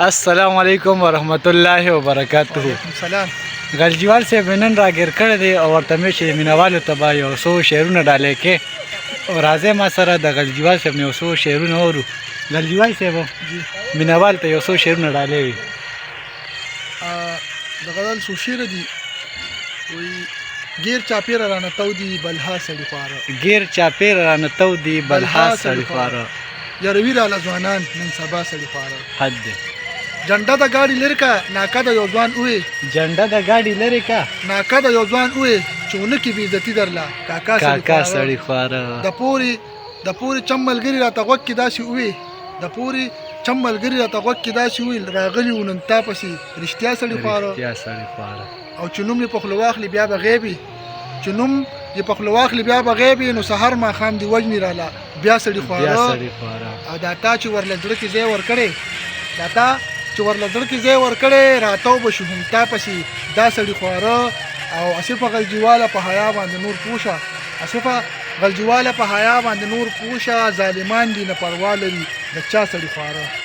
السلام علیکم ورحمت الله وبرکاته. وعلیکم سلام. غلجیوال صاحب نن راګیر کړی دی او ورته مې چې مینوالو ته به یو څو شعرونه ډالۍ کې او راځئ ما سره د غلجیوال صاحب نه یو څو شعرونه اورو. غلجیوال صاحب مینوال ته یو څو شعرونه ډالۍ وي. د غزل څو شعر دي وایي ګیر چاپېره رانه تودي بلها سړي خواره، ګیر چاپېره رانه تودي بلها سړي خواره، یاروي راله ځوانان نن سبا سړي خواره. حد دی. جنډه د ګاډي لرې کا ناکه د یو ځوان وې، جنډه د ګاډي لرې کا ناکه د یو ځوان وې چې ونه کې بې عزتي درله کاکا سړي خواره. د پورې چم ملګري راته غوږ کې داسې وې، د پورې چم ملګري راته غوږ کې داسې وې راغلي وو نن تا پسې رښتیا سړي خواره. او چې نوم یې په خوله واخلي بیا به غیبي، چې نوم یې په خوله واخلي بیا به غیبي، نو سهار ماښام دې وژني راله بیا سړي خواره. او دا تا چې ورله زړه کې ځای ورکړی، دا تا چې ورله زړه کې ځای ورکړی راتاو به شو هم تا پسې دا سړي خواره. او اصفه غلجیواله په حیا باندې نور پوشه، اصفه غلجیواله په حیا باندې نور پوشه، ظالمان دي نه پروا لري د چا سړي خواره.